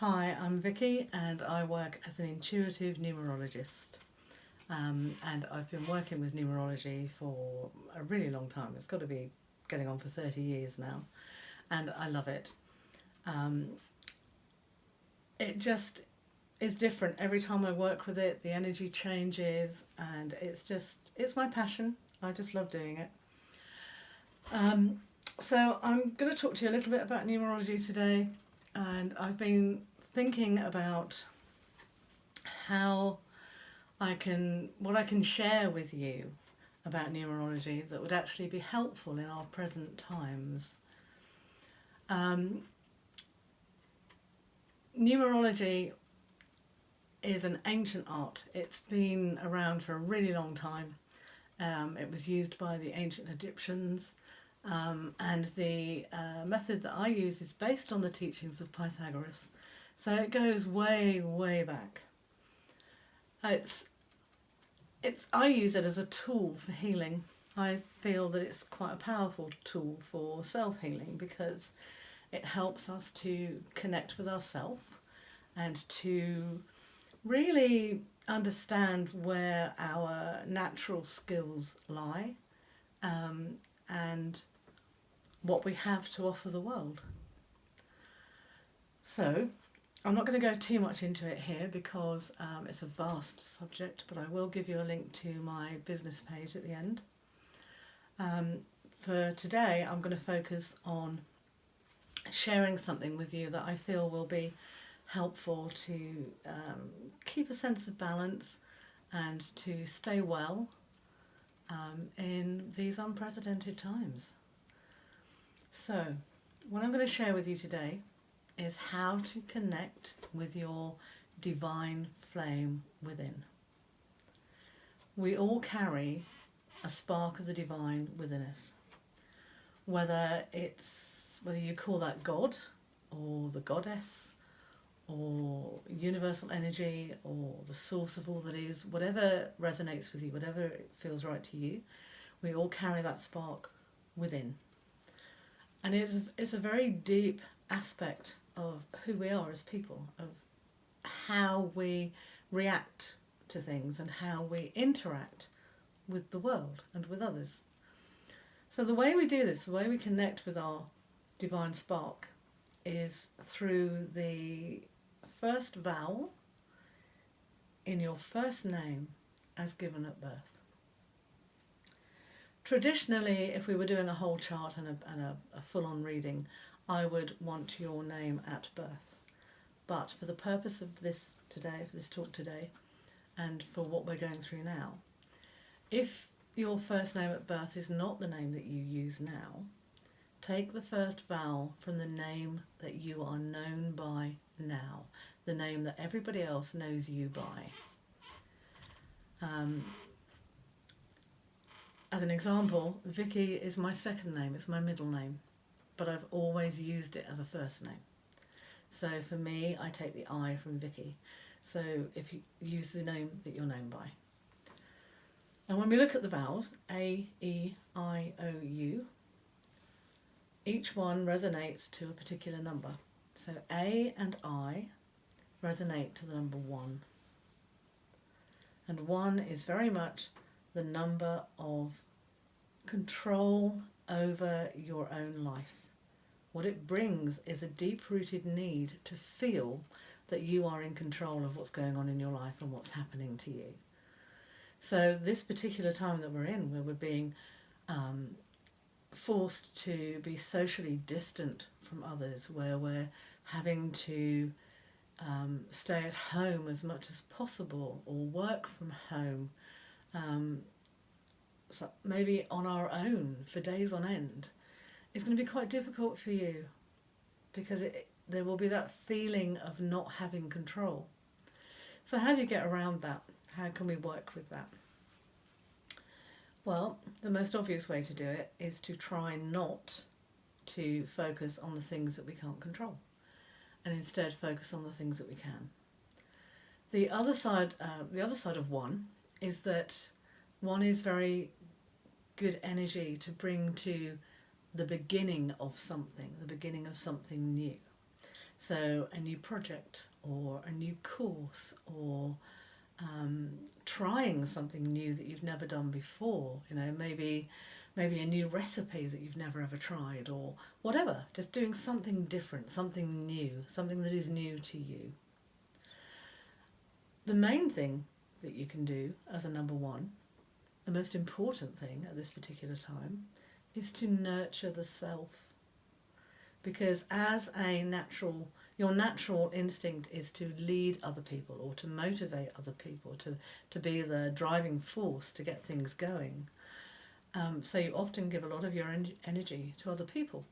Hi, I'm Vikki and I work as an intuitive numerologist. And I've been working with numerology for a really long time. It's got to be getting on for 30 years now, and I love it. Um, it just is different every time I work with it. The energy changes, and it's my passion. I just love doing it. Um, so I'm going to talk to you a little bit about numerology today, and I've been thinking about how what I can share with you about numerology that would actually be helpful in our present times. Um, Numerology is an ancient art. It's been around for a really long time. It was used by the ancient Egyptians, and the method that I use is based on the teachings of Pythagoras. So it goes way, way back. It's I use it as a tool for healing. I feel that it's quite a powerful tool for self-healing because it helps us to connect with ourselves and to really understand where our natural skills lie, and what we have to offer the world. So, I'm not going to go too much into it here because it's a vast subject, but I will give you a link to my business page at the end. For today, I'm going to focus on sharing something with you that I feel will be helpful to keep a sense of balance and to stay well in these unprecedented times. So, what I'm going to share with you today is how to connect with your divine flame within. We all carry a spark of the divine within us. Whether you call that God or the goddess or universal energy or the source of all that is, whatever resonates with you, whatever feels right to you, we all carry that spark within. And it's a very deep aspect of who we are as people, of how we react to things and how we interact with the world and with others. So the way we do this, the way we connect with our divine spark, is through the first vowel in your first name as given at birth. Traditionally, if we were doing a whole chart and a full-on reading, I would want your name at birth. But for the purpose of this today, for this talk today, and for what we're going through now, if your first name at birth is not the name that you use now, take the first vowel from the name that you are known by now, the name that everybody else knows you by. As an example, Vikki is my second name, it's my middle name, but I've always used it as a first name. So for me, I take the I from Vikki. So if you use the name that you're known by. And when we look at the vowels, A, E, I, O, U, each one resonates to a particular number. So A and I resonate to the number 1. And 1 is very much the number of control over your own life. What it brings is a deep-rooted need to feel that you are in control of what's going on in your life and what's happening to you. So this particular time that we're in, where we're being forced to be socially distant from others, where we're having to stay at home as much as possible or work from home, so maybe on our own for days on end, it's going to be quite difficult for you because there will be that feeling of not having control. So how do you get around that? How can we work with that? Well, the most obvious way to do it is to try not to focus on the things that we can't control and instead focus on the things that we can. The other side of 1 is that 1 is very good energy to bring to the beginning of something new. So a new project or a new course, or trying something new that you've never done before. Maybe a new recipe that you've never ever tried, or whatever. Just doing something different, something new, something that is new to you. The main thing that you can do as a number one, the most important thing at this particular time, is to nurture the self. Because as your natural instinct is to lead other people or to motivate other people, to be the driving force to get things going. So you often give a lot of your energy to other people.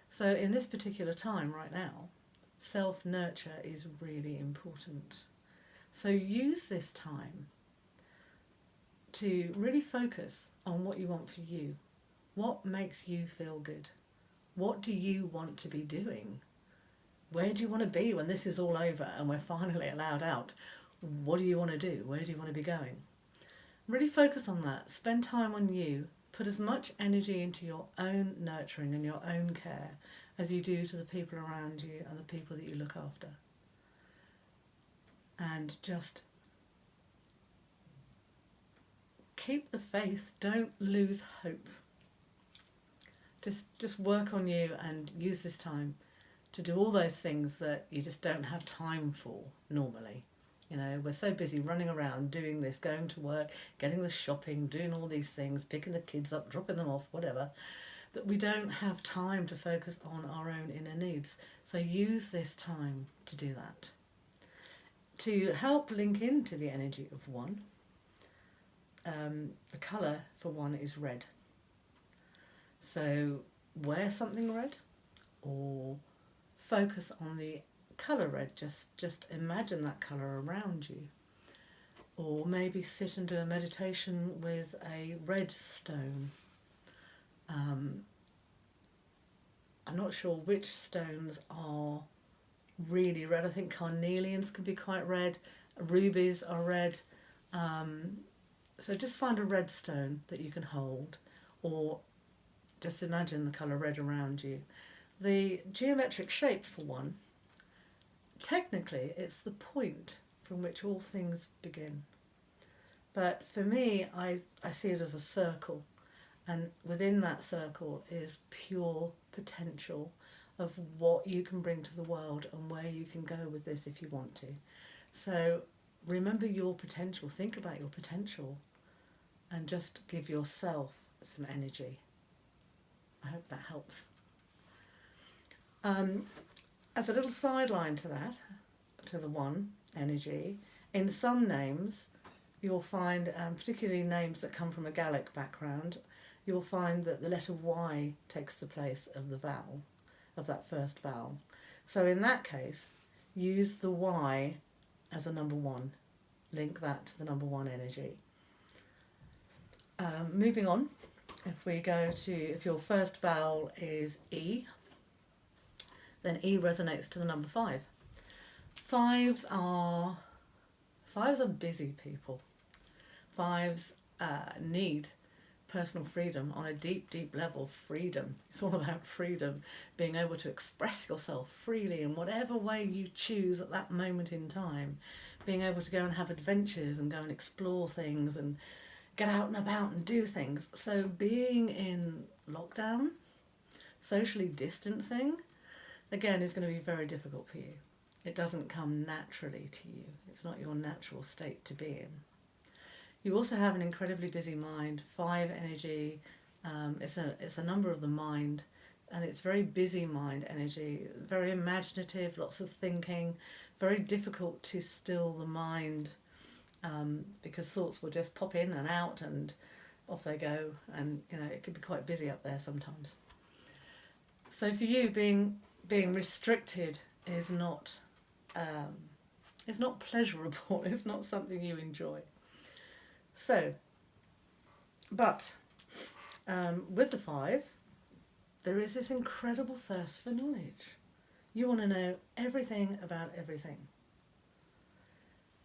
So in this particular time right now, self-nurture is really important. So use this time to really focus on what you want for you. What makes you feel good? What do you want to be doing? Where do you want to be when this is all over and we're finally allowed out? What do you want to do? Where do you want to be going? Really focus on that. Spend time on you. Put as much energy into your own nurturing and your own care as you do to the people around you and the people that you look after. And just keep the faith. Don't lose hope. Just work on you and use this time to do all those things that you just don't have time for normally. We're so busy running around doing this, going to work, getting the shopping, doing all these things, picking the kids up, dropping them off, whatever, that we don't have time to focus on our own inner needs. So use this time to do that. To help link into the energy of one, the colour for one is red. So wear something red, or focus on the colour red. Just imagine that colour around you. Or maybe sit and do a meditation with a red stone. I'm not sure which stones are really red. I think carnelians can be quite red. Rubies are red. So just find a red stone that you can hold, or just imagine the colour red around you. The geometric shape for one, technically it's the point from which all things begin. But for me, I see it as a circle, and within that circle is pure potential of what you can bring to the world and where you can go with this if you want to. So remember your potential, think about your potential, and just give yourself some energy. I hope that helps. As a little sideline to that, to the one energy, in some names you'll find, particularly names that come from a Gallic background, you'll find that the letter Y takes the place of the vowel, of that first vowel. So in that case, use the Y as a number one. Link that to the number one energy. Moving on, if your first vowel is E, then E resonates to the number 5. Fives are busy people. Fives need personal freedom on a deep, deep level. Freedom. It's all about freedom, being able to express yourself freely in whatever way you choose at that moment in time, being able to go and have adventures and go and explore things and get out and about and do things. So being in lockdown, socially distancing, again, is going to be very difficult for you. It doesn't come naturally to you. It's not your natural state to be in. You also have an incredibly busy mind. 5 energy, it's a number of the mind, and it's very busy mind energy, very imaginative, lots of thinking, very difficult to still the mind, because thoughts will just pop in and out and off they go, and it could be quite busy up there sometimes. So for you, being restricted is not pleasurable. It's not something you enjoy. So, but with the 5, there is this incredible thirst for knowledge. You want to know everything about everything.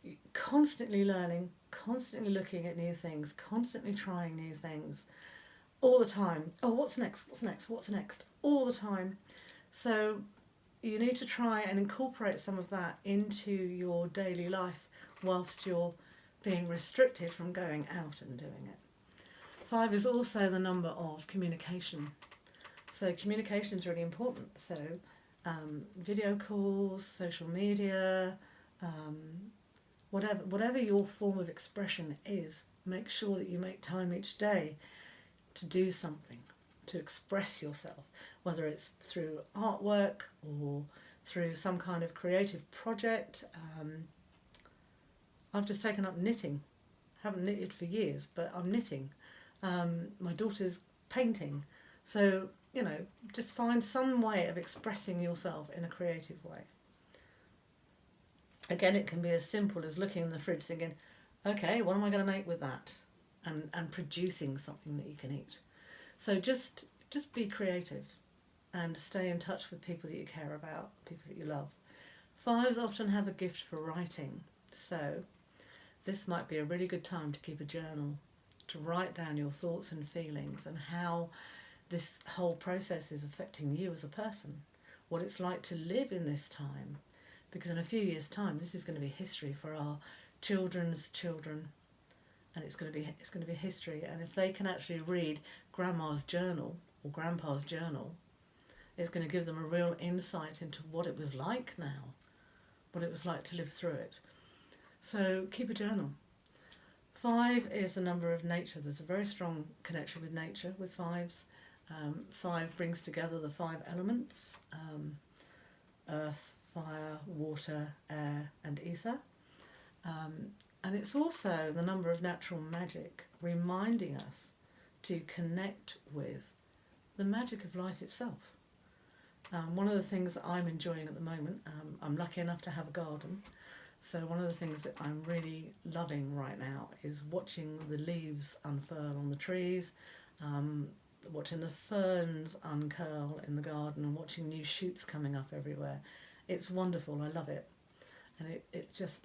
You're constantly learning, constantly looking at new things, constantly trying new things, all the time. Oh, what's next? What's next? What's next? All the time. So, you need to try and incorporate some of that into your daily life whilst you're being restricted from going out and doing it. 5 is also the number of communication. So communication is really important. So video calls, social media, whatever your form of expression is, make sure that you make time each day to do something, to express yourself, whether it's through artwork or through some kind of creative project. I've just taken up knitting. Haven't knitted for years, but I'm knitting. My daughter's painting. So, just find some way of expressing yourself in a creative way. Again, it can be as simple as looking in the fridge thinking, okay, what am I going to make with that? And producing something that you can eat. So just be creative and stay in touch with people that you care about, people that you love. 5s often have a gift for writing. So this might be a really good time to keep a journal, to write down your thoughts and feelings and how this whole process is affecting you as a person, what it's like to live in this time. Because in a few years' time, this is going to be history for our children's children, and it's going to be history. And if they can actually read Grandma's journal or Grandpa's journal, it's going to give them a real insight into what it was like now, what it was like to live through it. So keep a journal. 5 is a number of nature. There's a very strong connection with nature with 5s. 5 brings together the 5 elements, earth, fire, water, air and ether. And it's also the number of natural magic, reminding us to connect with the magic of life itself. One of the things that I'm enjoying at the moment, I'm lucky enough to have a garden, so one of the things that I'm really loving right now is watching the leaves unfurl on the trees, watching the ferns uncurl in the garden and watching new shoots coming up everywhere. It's wonderful, I love it. And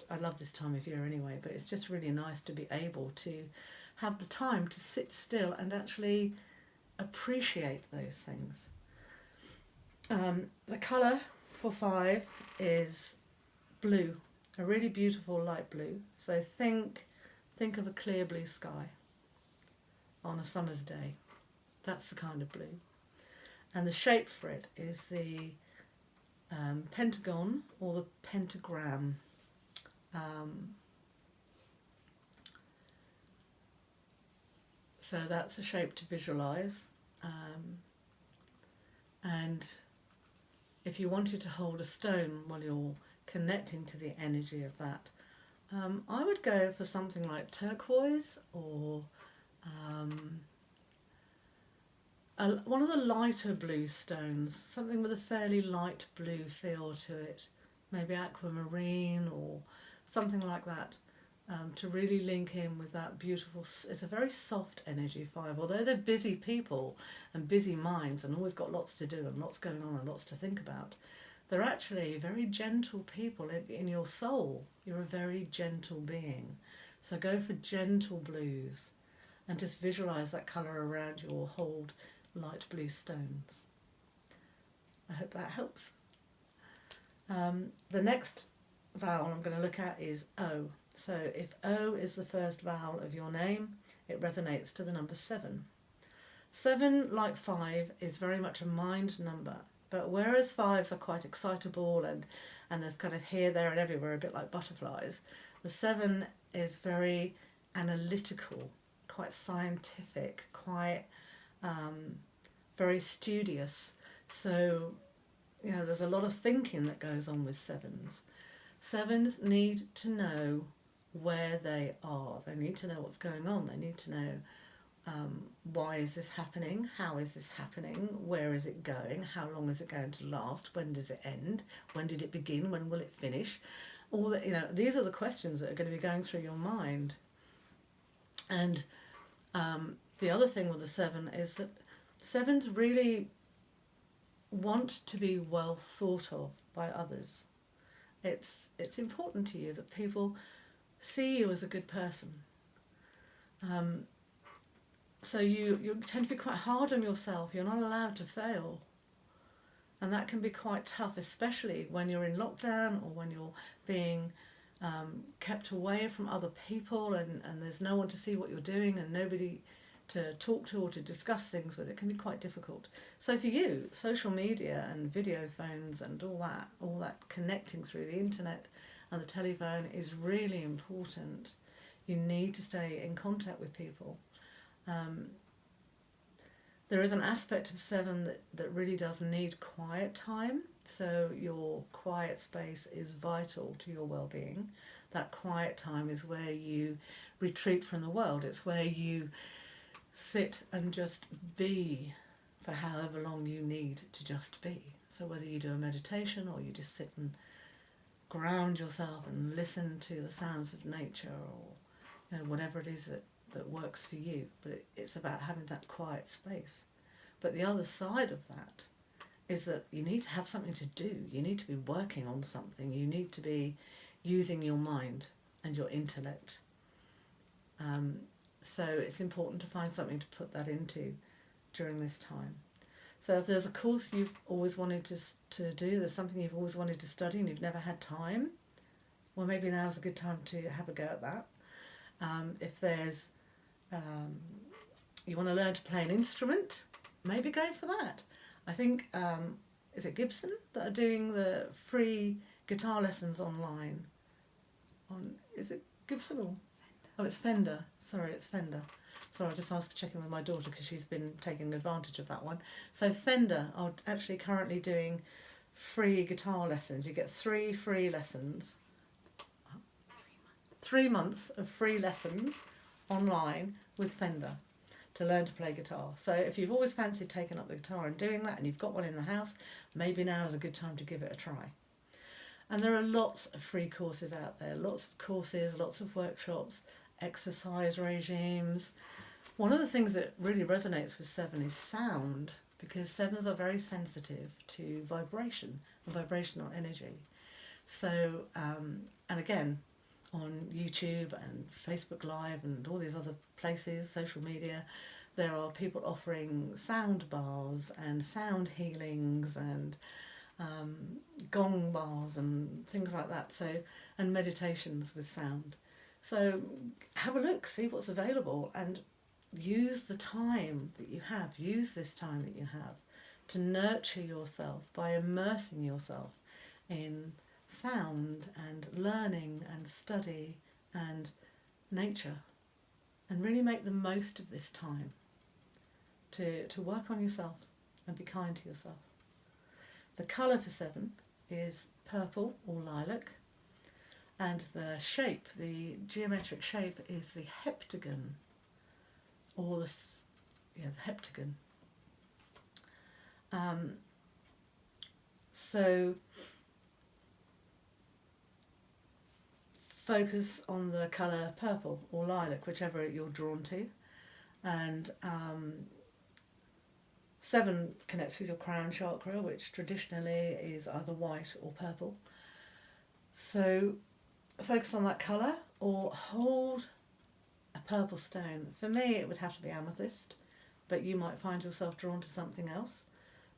I love this time of year anyway, but it's just really nice to be able to have the time to sit still and actually appreciate those things. The colour for 5 is blue, a really beautiful light blue. So think of a clear blue sky on a summer's day. That's the kind of blue. And the shape for it is the pentagon or the pentagram. So that's a shape to visualise. And if you wanted to hold a stone while you're connecting to the energy of that, I would go for something like turquoise or one of the lighter blue stones, something with a fairly light blue feel to it, maybe aquamarine or something like that, to really link in with that beautiful. It's a very soft energy 5, although they're busy people and busy minds and always got lots to do and lots going on and lots to think about. They're actually very gentle people in your soul. You're a very gentle being. So go for gentle blues and just visualise that colour around you or hold light blue stones. I hope that helps. The next vowel I'm going to look at is O. So if O is the first vowel of your name, it resonates to the number 7. 7, like 5, is very much a mind number. But whereas 5s are quite excitable and there's kind of here, there and everywhere, a bit like butterflies, the 7 is very analytical, quite scientific, quite very studious. So, there's a lot of thinking that goes on with 7s. 7s need to know where they are. They need to know what's going on. They need to know why is this happening? How is this happening? Where is it going? How long is it going to last? When does it end? When did it begin? When will it finish? All that, these are the questions that are going to be going through your mind. And the other thing with the 7 is that 7s really want to be well thought of by others. It's important to you that people see you as a good person. So you tend to be quite hard on yourself. You're not allowed to fail. And that can be quite tough, especially when you're in lockdown or when you're being kept away from other people, and there's no one to see what you're doing and nobody to talk to or to discuss things with. It can be quite difficult. So for you, social media and video phones and all that connecting through the internet and the telephone is really important. You need to stay in contact with people. There is an aspect of 7 that really does need quiet time. So your quiet space is vital to your well-being. That quiet time is where you retreat from the world. It's where you sit and just be for however long you need to just be. So whether you do a meditation or you just sit and ground yourself and listen to the sounds of nature, or whatever it is that works for you. But it's about having that quiet space. But the other side of that is that you need to have something to do. You need to be working on something. You need to be using your mind and your intellect. So it's important to find something to put that into during this time. So if there's a course you've always wanted to do, there's something you've always wanted to study and you've never had time, well, maybe now's a good time to have a go at that. If there's you want to learn to play an instrument, maybe go for that. I think, is it Gibson that are doing the free guitar lessons online? Is it Gibson or? Oh, it's Fender. Sorry, it's Fender. Sorry, I just asked to check in with my daughter because she's been taking advantage of that one. So Fender are actually currently doing free guitar lessons. You get 3 free lessons. 3 months of free lessons online with Fender to learn to play guitar. So if you've always fancied taking up the guitar and doing that, and you've got one in the house, maybe now is a good time to give it a try. And there are lots of free courses out there, lots of courses, lots of workshops, exercise regimes. One of the things that really resonates with 7 is sound, because 7s are very sensitive to vibration and vibrational energy. So, and again, on YouTube and Facebook Live and all these other places, social media, there are people offering sound bars and sound healings and gong bars and things like that. So, and meditations with sound. So have a look, see what's available, and use the time that you have. Use this time that you have to nurture yourself by immersing yourself in sound and learning and study and nature, and really make the most of this time to work on yourself and be kind to yourself. The colour for 7 is purple or lilac, and the shape, the geometric shape, is the heptagon, or the heptagon. So focus on the colour purple or lilac, whichever you're drawn to, and 7 connects with your crown chakra, which traditionally is either white or purple. So focus on that colour, or hold a purple stone. For me, it would have to be amethyst, but you might find yourself drawn to something else.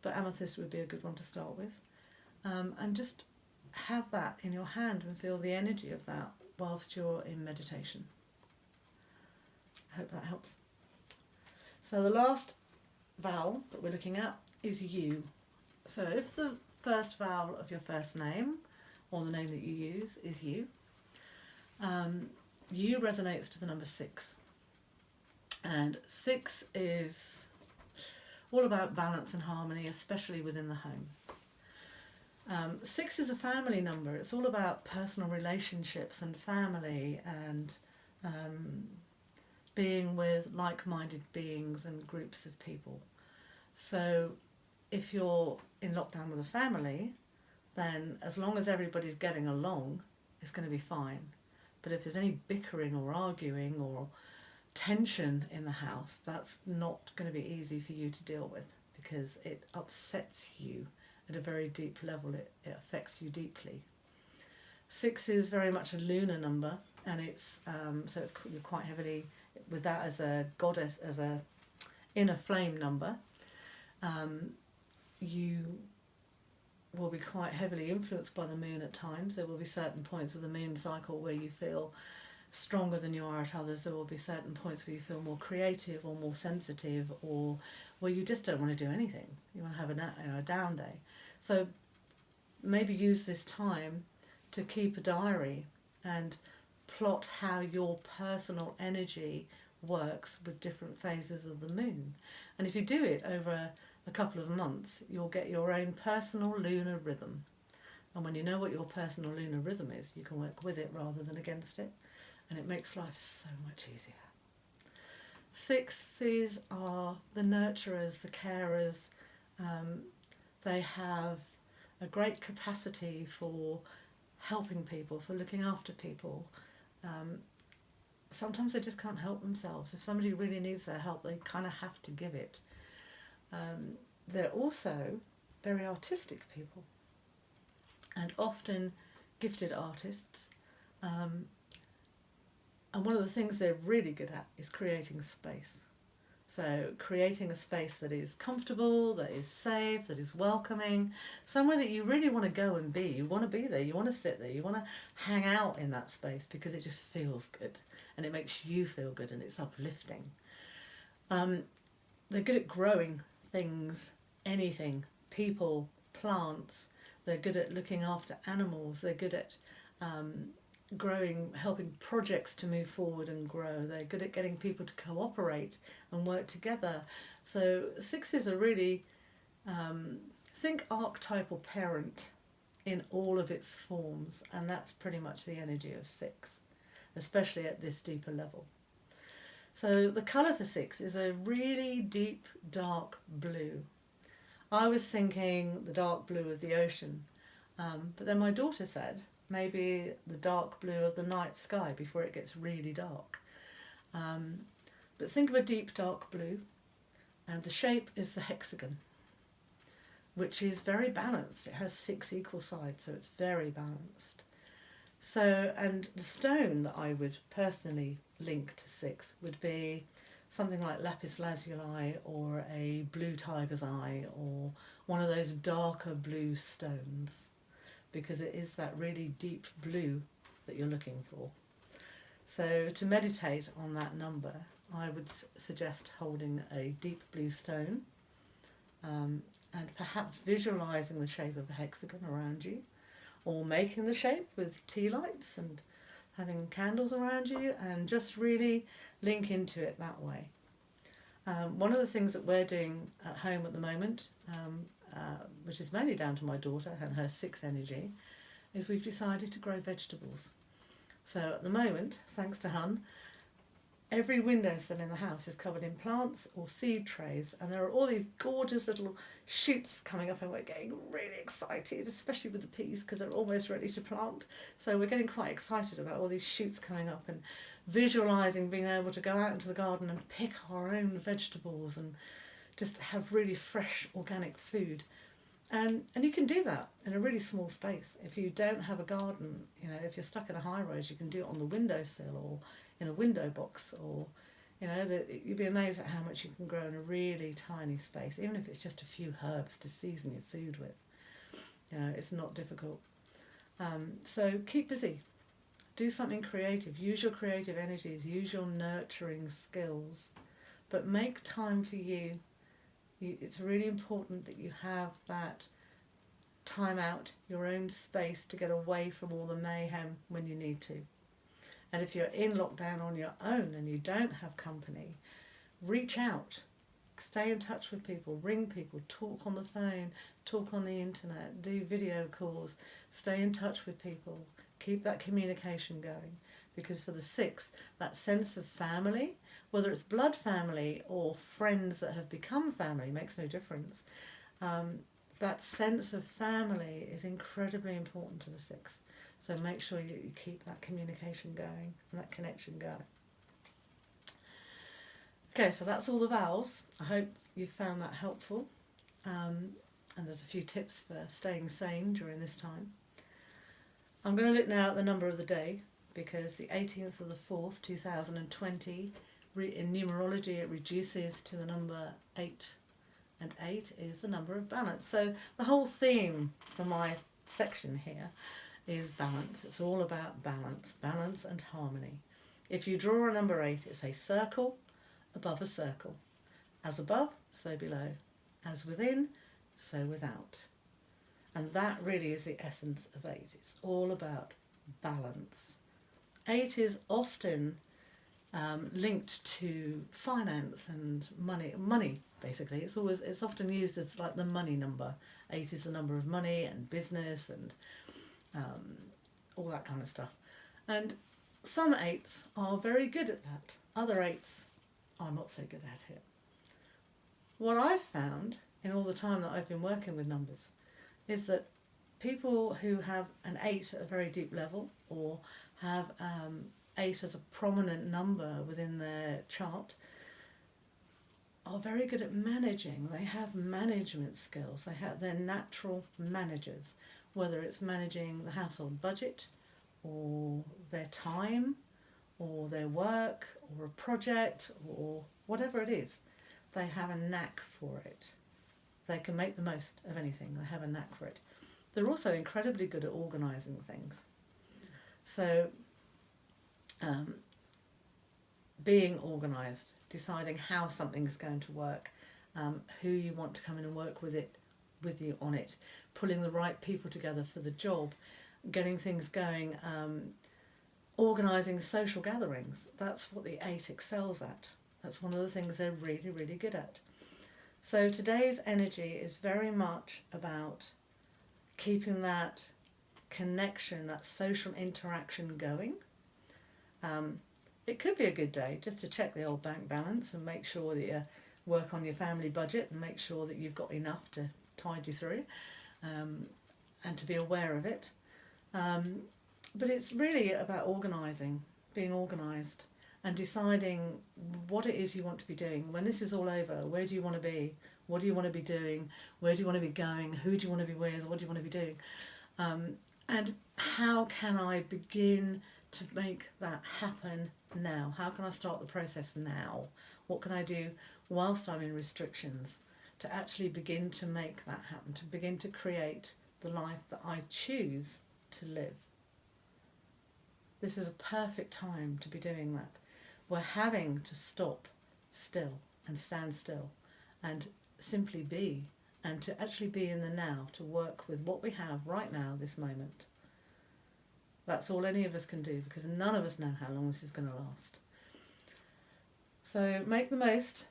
But amethyst would be a good one to start with. And just have that in your hand and feel the energy of that whilst you're in meditation. I hope that helps. So the last vowel that we're looking at is U. So if the first vowel of your first name, or the name that you use, is U, U resonates to the number 6. And 6 is all about balance and harmony, especially within the home. 6 is a family number. It's all about personal relationships and family, and being with like-minded beings and groups of people. So if you're in lockdown with a family, then as long as everybody's getting along, it's going to be fine. But if there's any bickering or arguing or tension in the house, that's not going to be easy for you to deal with, because it upsets you at a very deep level. It affects you deeply. 6 is very much a lunar number, and it's you're quite heavily with that as a goddess, as a inner flame number. You will be quite heavily influenced by the moon at times. There will be certain points of the moon cycle where you feel stronger than you are at others. There will be certain points where you feel more creative or more sensitive, or where you just don't want to do anything. You want to have a down day. So maybe use this time to keep a diary and plot how your personal energy works with different phases of the moon. And if you do it over a couple of months, you'll get your own personal lunar rhythm. And when you know what your personal lunar rhythm is, you can work with it rather than against it. And it makes life so much easier. Sixes are the nurturers, the carers. They have a great capacity for helping people, for looking after people. Sometimes they just can't help themselves. If somebody really needs their help, they kind of have to give it. They're also very artistic people, and often gifted artists. And one of the things they're really good at is creating space. So creating a space that is comfortable, that is safe, that is welcoming, somewhere that you really want to go and be. You want to be there, you want to sit there, you want to hang out in that space because it just feels good and it makes you feel good and it's uplifting. They're good at growing things, anything, people, plants. They're good at looking after animals. They're good at helping projects to move forward and grow. They're good at getting people to cooperate and work together. So sixes are really, think archetypal parent in all of its forms, and that's pretty much the energy of six, especially at this deeper level. So the colour for six is a really deep dark blue. I was thinking the dark blue of the ocean, but then my daughter said maybe the dark blue of the night sky before it gets really dark. But think of a deep dark blue, and the shape is the hexagon, which is very balanced. It has 6 equal sides, so it's very balanced. So, and the stone that I would personally link to 6 would be something like lapis lazuli or a blue tiger's eye or one of those darker blue stones, because it is that really deep blue that you're looking for. So to meditate on that number, I would suggest holding a deep blue stone, and perhaps visualising the shape of a hexagon around you, or making the shape with tea lights and having candles around you, and just really link into it that way. One of the things that we're doing at home at the moment, which is mainly down to my daughter and her 6 energy, is we've decided to grow vegetables. So at the moment, thanks to Hun, every windowsill in the house is covered in plants or seed trays, and there are all these gorgeous little shoots coming up, and we're getting really excited, especially with the peas, because they're almost ready to plant. So we're getting quite excited about all these shoots coming up and visualising being able to go out into the garden and pick our own vegetables and just have really fresh organic food. And you can do that in a really small space. If you don't have a garden, if you're stuck in a high rise, you can do it on the windowsill or in a window box, or you'd be amazed at how much you can grow in a really tiny space, even if it's just a few herbs to season your food with. It's not difficult. So keep busy. Do something creative. Use your creative energies. Use your nurturing skills. But make time for you. It's really important that you have that time out, your own space to get away from all the mayhem when you need to. And if you're in lockdown on your own and you don't have company, reach out. Stay in touch with people, ring people, talk on the phone, talk on the internet, do video calls, stay in touch with people. Keep that communication going, because for the 6, that sense of family, whether it's blood family or friends that have become family, makes no difference. That sense of family is incredibly important to the 6. So make sure you keep that communication going and that connection going. Okay, so that's all the vowels. I hope you found that helpful. And there's a few tips for staying sane during this time. I'm going to look now at the number of the day, because the 18th of the 4th, 2020, in numerology it reduces to the number 8, and 8 is the number of balance. So the whole theme for my section here is balance. It's all about balance and harmony. If you draw a number 8, it's a circle above a circle. As above, so below. As within, so without. And that really is the essence of 8. It's all about balance. 8 is often linked to finance and money basically. It's often used as like the money number. 8 is the number of money and business and all that kind of stuff. And some 8s are very good at that. Other 8s are not so good at it. What I've found in all the time that I've been working with numbers is that people who have an 8 at a very deep level, or have 8 as a prominent number within their chart, are very good at managing. They have management skills. They're natural managers, whether it's managing the household budget or their time or their work or a project or whatever it is. They have a knack for it. They can make the most of anything. They have a knack for it. They're also incredibly good at organising things. So being organised, deciding how something's going to work, who you want to come in and work with you on it, pulling the right people together for the job, getting things going, organising social gatherings. That's what the 8 excels at. That's one of the things they're really, really good at. So today's energy is very much about keeping that connection, that social interaction going. It could be a good day just to check the old bank balance and make sure that you work on your family budget and make sure that you've got enough to tide you through, and to be aware of it. But it's really about organising, being organised, and deciding what it is you want to be doing. When this is all over, where do you want to be? What do you want to be doing? Where do you want to be going? Who do you want to be with? What do you want to be doing? And how can I begin to make that happen now? How can I start the process now? What can I do whilst I'm in restrictions to actually begin to make that happen, to begin to create the life that I choose to live? This is a perfect time to be doing that. We're having to stop still and stand still and simply be, and to actually be in the now, to work with what we have right now, this moment. That's all any of us can do, because none of us know how long this is going to last. So make the most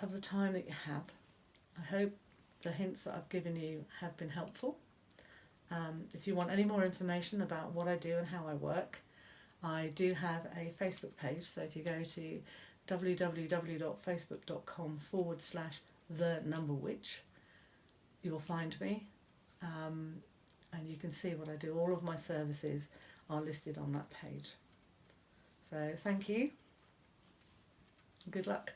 of the time that you have. I hope the hints that I've given you have been helpful. If you want any more information about what I do and how I work, I do have a Facebook page. So if you go to www.facebook.com/thenumberwitch, you will find me, and you can see what I do. All of my services are listed on that page. So thank you. Good luck.